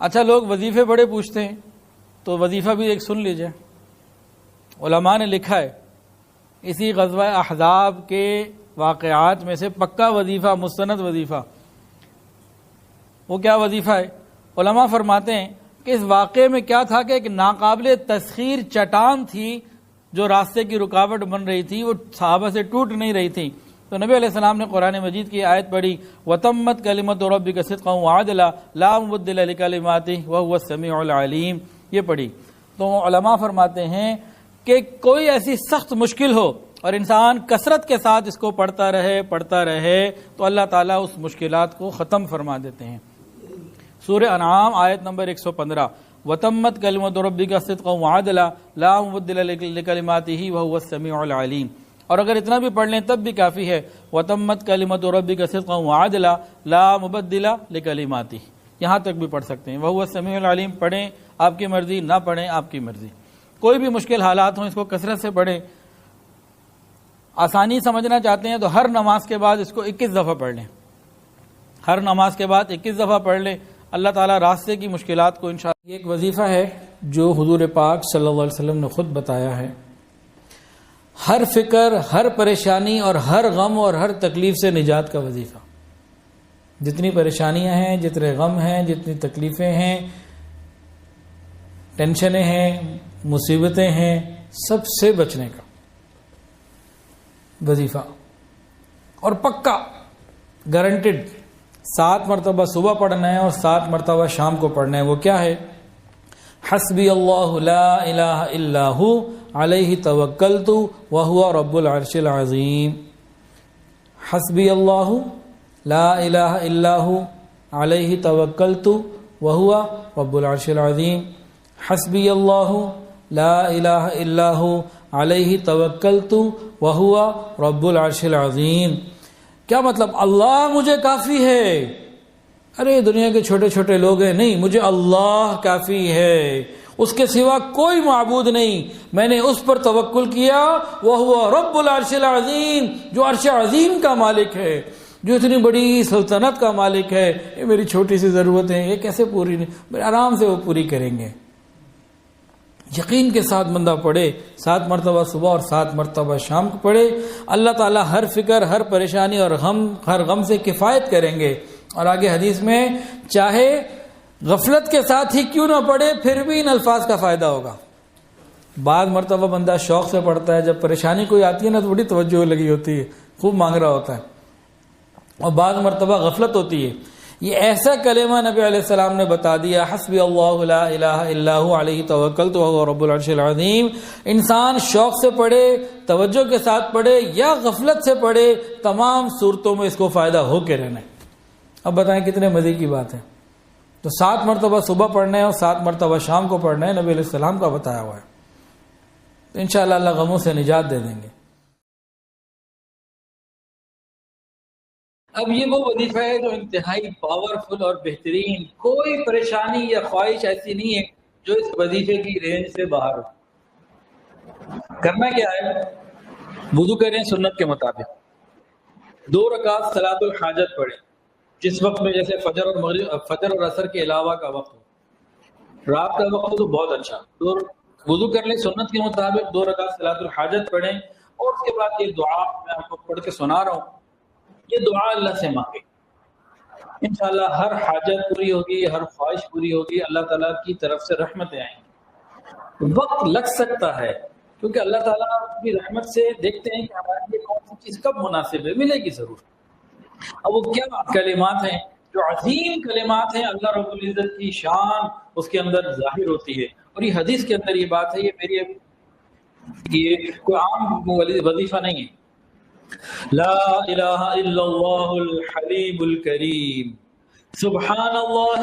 اچھا، لوگ وظیفے بڑے پوچھتے ہیں، تو وظیفہ بھی ایک سن لیجئے۔ علماء نے لکھا ہے اسی غزوہ احزاب کے واقعات میں سے پکا وظیفہ، مستند وظیفہ، وہ کیا وظیفہ ہے؟ علماء فرماتے ہیں کہ اس واقعے میں کیا تھا کہ ایک ناقابل تسخیر چٹان تھی جو راستے کی رکاوٹ بن رہی تھی، وہ صحابہ سے ٹوٹ نہیں رہی تھی۔ تو نبی علیہ السلام نے قرآن مجید کی آیت پڑھی، وَتَمَّتْ كَلِمَةُ رَبِّكَ صِدْقًا وَعَدْلًا لَا مُبَدِّلَ لِكَلِمَاتِهِ وَهُوَ السَّمِيعُ الْعَلِيمُ، یہ پڑھی۔ تو علماء فرماتے ہیں کہ کوئی ایسی سخت مشکل ہو اور انسان کثرت کے ساتھ اس کو پڑھتا رہے تو اللہ تعالیٰ اس مشکلات کو ختم فرما دیتے ہیں۔ سورہ انعام آیت نمبر 115، وَتَمَّتْ كَلِمَةُ رَبِّكَ صِدْقًا وَعَدْلًا لَا مُبَدِّلَ لِكَلِمَاتِهِ وَهُوَ السَّمِيعُ الْعَلِيمُ، اور اگر اتنا بھی پڑھ لیں تب بھی کافی ہے، وَتَمَّتْ كَلِمَةُ رَبِّكَ صِدْقًا وَعَدْلًا لَا مُبَدِّلَ لِكَلِمَاتِهِ، یہاں تک بھی پڑھ سکتے ہیں۔ وَهُوَ السَّمِيعُ الْعَلِيمُ پڑھیں، آپ کی مرضی، نہ پڑھیں آپ کی مرضی۔ کوئی بھی مشکل حالات ہوں اس کو کثرت سے پڑھیں۔ آسانی سمجھنا چاہتے ہیں تو ہر نماز کے بعد اس کو 21 دفعہ پڑھ لیں، ہر نماز کے بعد 21 دفعہ پڑھ لیں، اللہ تعالیٰ راستے کی مشکلات کو انشاءاللہ۔ یہ ایک وظیفہ ہے جو حضور پاک صلی اللہ علیہ وسلم نے خود بتایا ہے۔ ہر فکر، ہر پریشانی اور ہر غم اور ہر تکلیف سے نجات کا وظیفہ۔ جتنی پریشانیاں ہیں، جتنے غم ہیں، جتنی تکلیفیں ہیں، ٹینشنیں ہیں، مصیبتیں ہیں، سب سے بچنے کا وظیفہ، اور پکا گارنٹیڈ 7 مرتبہ صبح پڑھنا ہے اور 7 مرتبہ شام کو پڑھنا ہے۔ وہ کیا ہے؟ حسبی اللہ لا الہ الا ہو علیہ توکلت وہو رب العرش العظیم۔ حسبی اللہ لا الہ الا ہو علیہ توکلت وہو رب العرش العظیم۔ حسبی اللہ لا الہ الا ہو علیہ توکلت وہو رب العرش العظیم۔ کیا مطلب؟ اللہ مجھے کافی ہے۔ ارے دنیا کے چھوٹے چھوٹے لوگ ہیں، نہیں، مجھے اللہ کافی ہے، اس کے سوا کوئی معبود نہیں، میں نے اس پر توکل کیا، وہو رب العرش العظیم، جو عرش عظیم کا مالک ہے، جو اتنی بڑی سلطنت کا مالک ہے۔ یہ میری چھوٹی سی ضرورتیں یہ کیسے پوری نہیں، آرام سے وہ پوری کریں گے۔ یقین کے ساتھ بندہ پڑھے، 7 مرتبہ صبح اور 7 مرتبہ شام کو پڑھے، اللہ تعالیٰ ہر فکر، ہر پریشانی اور ہر غم سے کفایت کریں گے۔ اور آگے حدیث میں چاہے غفلت کے ساتھ ہی کیوں نہ پڑھے پھر بھی ان الفاظ کا فائدہ ہوگا۔ بعض مرتبہ بندہ شوق سے پڑھتا ہے، جب پریشانی کوئی آتی ہے نا تو بڑی توجہ لگی ہوتی ہے، خوب مانگ رہا ہوتا ہے، اور بعض مرتبہ غفلت ہوتی ہے۔ یہ ایسا کلمہ نبی علیہ السلام نے بتا دیا، حسبی اللہ لا الہ الا ہو علیہ توکلت وہو رب العرش العظیم۔ انسان شوق سے پڑھے، توجہ کے ساتھ پڑھے یا غفلت سے پڑھے، تمام صورتوں میں اس کو فائدہ ہو کے رہنا ہے۔ اب بتائیں کتنے مزے کی بات ہے۔ تو 7 مرتبہ صبح پڑھنا ہے اور 7 مرتبہ شام کو پڑھنا ہے، نبی علیہ السلام کا بتایا ہوا ہے۔ تو انشاءاللہ اللہ غموں سے نجات دے دیں گے۔ اب یہ وہ وظیفہ ہے جو انتہائی پاورفل اور بہترین، کوئی پریشانی یا خواہش ایسی نہیں ہے جو اس وظیفے کی رینج سے باہر ہو۔ کرنا کیا ہے؟ وضو کریں سنت کے مطابق، 2 رکعت صلاۃ الحاجت پڑھیں، جس وقت میں جیسے فجر اور عصر کے علاوہ کا وقت ہو، رات کا وقت ہو تو بہت اچھا، وضو کر لیں سنت کے مطابق، 2 رکعت صلاۃ الحاجت پڑھیں، اور اس کے بعد یہ دعا میں آپ کو پڑھ کے سنا رہا ہوں، یہ دعا اللہ سے مانگے، انشاءاللہ ہر حاجت پوری ہوگی، ہر خواہش پوری ہوگی، اللہ تعالیٰ کی طرف سے رحمتیں آئیں گی۔ وقت لگ سکتا ہے کیونکہ اللہ تعالیٰ کی رحمت سے دیکھتے ہیں کہ ہمارے لیے کون سی چیز کب مناسب ہے، ملے گی ضرور۔ اب وہ کیا کلمات ہیں جو عظیم کلمات ہیں، اللہ رب العزت کی شان اس کے اندر ظاہر ہوتی ہے، اور یہ حدیث کے اندر یہ بات ہے، یہ کوئی عام وظیفہ نہیں ہے۔ لا الہ الا اللہ الحلیم الکریم، سبحان اللہ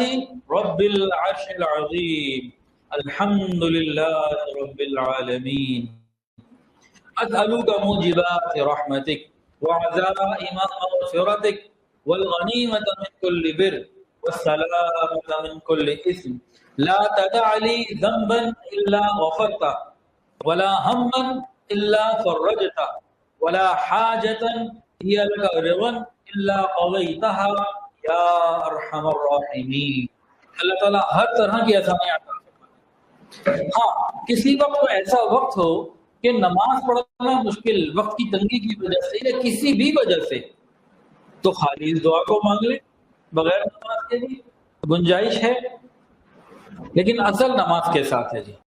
رب العرش العظیم، الحمد للہ رب العالمین، اسألک موجبات رحمتک وعزائم مغفرتک والغنیمۃ من کل بر والسلامۃ من کل اثم، لا تدع لی ذنبا الا غفرتہ ولا ہما الا فرجتہ ولا حاجة هي لك رضا إلا قضيتها يا أرحم الراحمين۔ اللہ تعالیٰ ہر طرح کی آسانی عطا فرمائے۔ ہاں کسی وقت تو ایسا وقت ہو کہ نماز پڑھنا مشکل، وقت کی تنگی کی وجہ سے یا کسی بھی وجہ سے، تو خالی اس دعا کو مانگ لے بغیر نماز کے بھی گنجائش ہے، لیکن اصل نماز کے ساتھ ہے جی۔